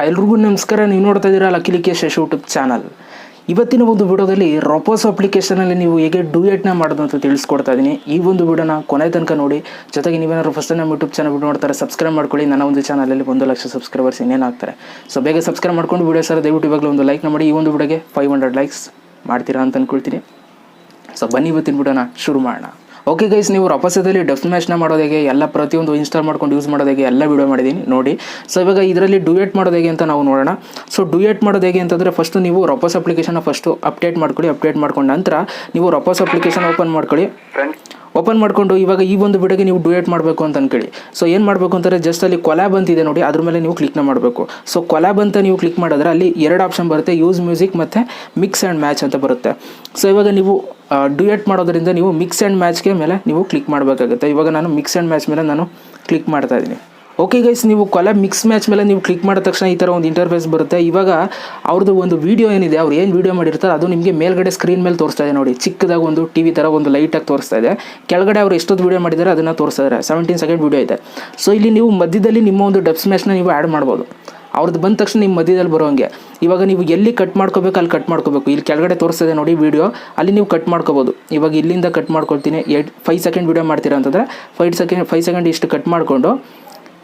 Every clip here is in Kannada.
ಎಲ್ರಿಗೂ ನಮಸ್ಕಾರ. ನೀವು ನೋಡ್ತಾ ಇದ್ದೀರಾ ಲಕ್ಕೇಶ್ ಯೂಟ್ಯೂಬ್ ಚಾನಲ್. ಇವತ್ತಿನ ಒಂದು ವಿಡಿಯೋದಲ್ಲಿ ರೊಪೋಸೋ ಅಪ್ಲಿಕೇಶನಲ್ಲಿ ನೀವು ಹೇಗೆ ಡ್ಯೂಯೆಟ್ನ ಮಾಡೋದು ಅಂತ ತಿಳಿಸ್ಕೊಡ್ತಾ ಇದ್ದೀನಿ. ಈ ಒಂದು ವಿಡಿಯೋನ ಕೊನೆ ತನಕ ನೋಡಿ. ಜೊತೆಗೆ ನೀವೇನಾದ್ರು ಫಸ್ಟ್ ನಮ್ಮ ಯೂಟ್ಯೂಬ್ ಚಾನಲ್ ನೋಡ್ತಾರೆ ಸಬ್ಸ್ಕ್ರೈಬ್ ಮಾಡ್ಕೊಳ್ಳಿ. ನನ್ನ ಒಂದು ಚಾನಲಲ್ಲಿ 1 ಲಕ್ಷ ಸಬ್ಸ್ಕ್ರೈಬರ್ಸ್ ಇನ್ನೇನಾಗ್ತಾರೆ. ಸೊ ಬೇಗ ಸಬ್ಸ್ಕ್ರೈಬ್ ಮಾಡ್ಕೊಂಡು ವಿಡಿಯೋ ಸರ್ ದಯವಿಟ್ಟು ಇವಾಗಲೂ ಒಂದು ಲೈಕ್ನ ಮಾಡಿ. ಈ ಒಂದು ವಿಡಿಯೋಗೆ 500 ಲೈಕ್ಸ್ ಮಾಡ್ತೀರಾ ಅಂತ ಅಂದ್ಕೊಳ್ತೀನಿ. ಸೊ ಬನ್ನಿ ಇವತ್ತಿನ ವಿಡಿಯೋನ ಶುರು ಮಾಡೋಣ. ಓಕೆ ಗೈಸ್, ನೀವು ರೊಪೋಸೋದಲ್ಲಿ ಡಫ್ ಮ್ಯಾಚ್ನ ಮಾಡೋದು ಹೇಗೆ, ಎಲ್ಲ ಪ್ರತಿಯೊಂದು ಇನ್ಸ್ಟಾಲ್ ಮಾಡ್ಕೊಂಡು ಯೂಸ್ ಮಾಡೋದು ಹೇಗೆ ಎಲ್ಲ ವಿಡಿಯೋ ಮಾಡಿದ್ದೀನಿ ನೋಡಿ. ಸೊ ಇವಾಗ ಇದರಲ್ಲಿ ಡ್ಯೂಯೆಟ್ ಮಾಡೋದು ಹೇಗೆ ಅಂತ ನಾವು ನೋಡೋಣ. ಸೊ ಡ್ಯೂಯೆಟ್ ಮಾಡೋದು ಹೇಗೆ ಅಂತಂದರೆ ಫಸ್ಟು ನೀವು ರೊಪೋಸೋ ಅಪ್ಲಿಕೇಶನ್ನ ಫಸ್ಟು ಅಪ್ಡೇಟ್ ಮಾಡ್ಕೊಳ್ಳಿ. ಅಪ್ಡೇಟ್ ಮಾಡ್ಕೊಂಡು ನಂತರ ನೀವು ರೊಪೋಸೋ ಅಪ್ಲಿಕೇಶನ್ ಓಪನ್ ಮಾಡ್ಕೊಳ್ಳಿ. ಓಪನ್ ಮಾಡಿಕೊಂಡು ಇವಾಗ ಈ ಒಂದು ವಿಡಿಯೋಗೆ ನೀವು ಡ್ಯೂಯೆಟ್ ಮಾಡಬೇಕು ಅಂತ ಅಂದ್ಕೊಳ್ಳಿ. ಸೊ ಏನು ಮಾಡಬೇಕು ಅಂತಂದರೆ ಜಸ್ಟ್ ಅಲ್ಲಿ ಕೊಲ್ಯಾಬ್ ಅಂತಿದೆ ನೋಡಿ, ಅದ್ರ ಮೇಲೆ ನೀವು ಕ್ಲಿಕ್ನ ಮಾಡಬೇಕು. ಸೊ ಕೊಲ್ಯಾಬ್ ಅಂತ ನೀವು ಕ್ಲಿಕ್ ಮಾಡಿದ್ರೆ ಅಲ್ಲಿ 2 ಆಪ್ಷನ್ ಬರುತ್ತೆ, ಯೂಸ್ ಮ್ಯೂಸಿಕ್ ಮತ್ತು ಮಿಕ್ಸ್ ಆ್ಯಂಡ್ ಮ್ಯಾಚ್ ಅಂತ ಬರುತ್ತೆ. ಸೊ ಇವಾಗ ನೀವು ಡ್ಯೂಯೆಟ್ ಮಾಡೋದ್ರಿಂದ ನೀವು ಮಿಕ್ಸ್ ಆ್ಯಂಡ್ ಮ್ಯಾಚ್ಗೆ ಮೇಲೆ ನೀವು ಕ್ಲಿಕ್ ಮಾಡಬೇಕಾಗುತ್ತೆ. ಇವಾಗ ನಾನು ಮಿಕ್ಸ್ ಆ್ಯಂಡ್ ಮ್ಯಾಚ್ ಮೇಲೆ ನಾನು ಕ್ಲಿಕ್ ಮಾಡ್ತಾ ಇದ್ದೀನಿ. ಓಕೆ ಗೈಸ್, ನೀವು ಕೊಲ್ಯಾಬ್ ಮಿಕ್ಸ್ ಮ್ಯಾಚ್ ಮೇಲೆ ನೀವು ಕ್ಲಿಕ್ ಮಾಡಿದ ತಕ್ಷಣ ಈ ಥರ ಒಂದು ಇಂಟರ್ಫೇಸ್ ಬರುತ್ತೆ. ಇವಾಗ ಅವ್ರದ್ದು ಒಂದು ವೀಡಿಯೋ ಏನಿದೆ, ಅವ್ರು ಏನು ವೀಡಿಯೋ ಮಾಡಿರ್ತಾರೆ ಅದು ನಿಮಗೆ ಮೇಲ್ಗಡೆ ಸ್ಕ್ರೀನ್ ಮೇಲೆ ತೋರಿಸ್ತಾ ಇದೆ ನೋಡಿ. ಚಿಕ್ಕದಾಗಿ ಒಂದು ಟಿ ಥರ ಒಂದು ಲೈಟಾಗಿ ತೋರಿಸ್ತಾ ಇದೆ. ಕೆಳಗಡೆ ಅವ್ರು ಎಷ್ಟೊತ್ತು ವೀಡಿಯೋ ಮಾಡಿದ್ದಾರೆ ಅದನ್ನು ತೋರಿಸ್ತಾ ಇದ್ದಾರೆ. 17 ಸೆಕೆಂಡ್ ವೀಡಿಯೋ ಇದೆ. ಸೊ ಇಲ್ಲಿ ನೀವು ಮಧ್ಯದಲ್ಲಿ ನಿಮ್ಮ ಒಂದು ಡಬ್ ಸ್ಮ್ಯಾಶ್ನ ನೀವು ಆ್ಯಡ್ ಮಾಡ್ಬೋದು. ಅವ್ರದ್ದು ಬಂದ ತಕ್ಷಣ ನಿಮ್ಮ ಮಧ್ಯದಲ್ಲಿ ಬರೋಂಗೆ ಇವಾಗ ನೀವು ಎಲ್ಲಿ ಕಟ್ ಮಾಡ್ಕೋಬೇಕು ಅಲ್ಲಿ ಕಟ್ ಮಾಡ್ಕೋಬೇಕು. ಇಲ್ಲಿ ಕೆಳಗಡೆ ತೋರಿಸ್ತಿದೆ ನೋಡಿ ವೀಡಿಯೋ, ಅಲ್ಲಿ ನೀವು ಕಟ್ ಮಾಡ್ಕೋಬೋದು. ಇವಾಗ ಇಲ್ಲಿಂದ ಕಟ್ ಮಾಡ್ಕೊಳ್ತೀನಿ. 5 ಸೆಕೆಂಡ್ ವೀಡಿಯೋ ಮಾಡ್ತೀರಾ ಅಂತಂದರೆ 5 ಸೆಕೆಂಡ್ ಇಷ್ಟು ಕಟ್ ಮಾಡಿಕೊಂಡು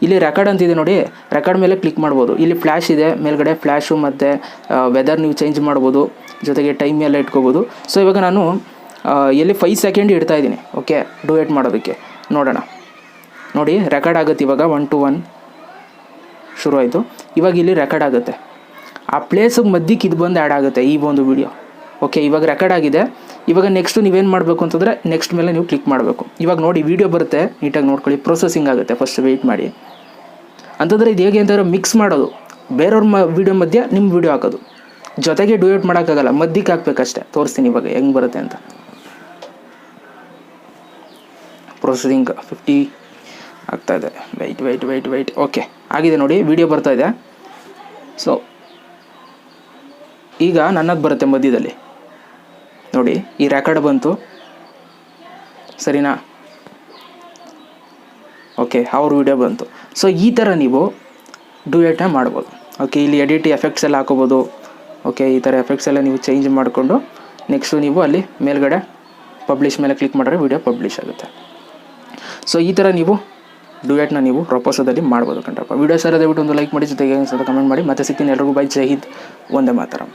ಇಲ್ಲಿ ರೆಕಾರ್ಡ್ ಅಂತಿದೆ ನೋಡಿ, ರೆಕಾರ್ಡ್ ಮೇಲೆ ಕ್ಲಿಕ್ ಮಾಡ್ಬೋದು. ಇಲ್ಲಿ ಫ್ಲ್ಯಾಶ್ ಇದೆ ಮೇಲ್ಗಡೆ, ಫ್ಲ್ಯಾಶು ಮತ್ತು ವೆದರ್ ನೀವು ಚೇಂಜ್ ಮಾಡ್ಬೋದು, ಜೊತೆಗೆ ಟೈಮ್ ಎಲ್ಲ ಇಟ್ಕೋಬೋದು. ಸೊ ಇವಾಗ ನಾನು ಎಲ್ಲಿ 5 ಸೆಕೆಂಡ್ ಇಡ್ತಾ ಇದ್ದೀನಿ. ಓಕೆ, ಡ್ಯೂಯೆಟ್ ಮಾಡೋದಕ್ಕೆ ನೋಡೋಣ. ನೋಡಿ ರೆಕಾರ್ಡ್ ಆಗುತ್ತೆ. ಇವಾಗ 1 to 1 ಶುರು ಆಯಿತು. ಇವಾಗ ಇಲ್ಲಿ ರೆಕಾರ್ಡ್ ಆಗುತ್ತೆ. ಆ ಪ್ಲೇಸಿಗೆ ಮಧ್ಯಕ್ಕೆ ಇದು ಬಂದು ಆ್ಯಡ್ ಆಗುತ್ತೆ ಈ ಒಂದು ವಿಡಿಯೋ. ಓಕೆ, ಇವಾಗ ರೆಕಾರ್ಡ್ ಆಗಿದೆ. ಇವಾಗ ನೆಕ್ಸ್ಟು ನೀವೇನು ಮಾಡಬೇಕು ಅಂತಂದರೆ ನೆಕ್ಸ್ಟ್ ಮೇಲೆ ನೀವು ಕ್ಲಿಕ್ ಮಾಡಬೇಕು. ಇವಾಗ ನೋಡಿ ವೀಡಿಯೋ ಬರುತ್ತೆ, ನೀಟಾಗಿ ನೋಡ್ಕೊಳ್ಳಿ. ಪ್ರೊಸೆಸಿಂಗ್ ಆಗುತ್ತೆ, ಫಸ್ಟ್ ವೆಯ್ಟ್ ಮಾಡಿ. ಅಂತಂದರೆ ಇದು ಹೇಗೆ ಅಂತಂದರೆ ಮಿಕ್ಸ್ ಮಾಡೋದು, ಬೇರೆಯವ್ರ ವೀಡಿಯೋ ಮಧ್ಯೆ ನಿಮ್ಮ ವೀಡಿಯೋ ಹಾಕೋದು. ಜೊತೆಗೆ ಡ್ಯೂಯೆಟ್ ಮಾಡೋಕ್ಕಾಗಲ್ಲ, ಮಧ್ಯಕ್ಕೆ ಹಾಕ್ಬೇಕಷ್ಟೆ. ತೋರಿಸ್ತೀನಿ ಇವಾಗ ಹೆಂಗೆ ಬರುತ್ತೆ ಅಂತ. ಪ್ರೊಸೆಸಿಂಗ್ 50 ಆಗ್ತಾಯಿದೆ. ವೆಯ್ಟ್. ಓಕೆ, ಆಗಿದೆ ನೋಡಿ, ವೀಡಿಯೋ ಬರ್ತಾಯಿದೆ. ಸೊ ಈಗ ನನ್ನದು ಬರುತ್ತೆ ಮಧ್ಯದಲ್ಲಿ ನೋಡಿ, ಈ ರೆಕಾರ್ಡ್ ಬಂತು ಸರಿನಾ. ಓಕೆ, ಅವ್ರ ವೀಡಿಯೋ ಬಂತು. ಸೊ ಈ ಥರ ನೀವು ಡ್ಯೂಯೆಟ್ನ ಮಾಡ್ಬೋದು. ಓಕೆ, ಇಲ್ಲಿ ಎಡಿಟ್ ಎಫೆಕ್ಟ್ಸ್ ಎಲ್ಲ ಹಾಕೋಬೋದು. ಓಕೆ, ಈ ಥರ ಎಫೆಕ್ಟ್ಸ್ ಎಲ್ಲ ನೀವು ಚೇಂಜ್ ಮಾಡಿಕೊಂಡು ನೆಕ್ಸ್ಟು ನೀವು ಅಲ್ಲಿ ಮೇಲ್ಗಡೆ ಪಬ್ಲಿಷ್ ಮೇಲೆ ಕ್ಲಿಕ್ ಮಾಡಿದ್ರೆ ವೀಡಿಯೋ ಪಬ್ಲಿಷ್ ಆಗುತ್ತೆ. ಸೊ ಈ ಥರ ನೀವು ಡ್ಯೂಯೆಟ್ನ ನೀವು ರೊಪೋಸೋದಲ್ಲಿ ಮಾಡ್ಬೋದು ಕಣ್ರಪ್ಪ. ವೀಡಿಯೋ ಸರ್ ದಯವಿಟ್ಟು ಒಂದು ಲೈಕ್ ಮಾಡಿ, ಜೊತೆಗೆ ಕಮೆಂಟ್ ಮಾಡಿ. ಮತ್ತೆ ಸಿಗ್ತೀನಿ. ಎಲ್ರಿಗೂ ಬೈ. ಜೈ ಹಿಂದ್, ವಂದೇ ಮಾತರಂ.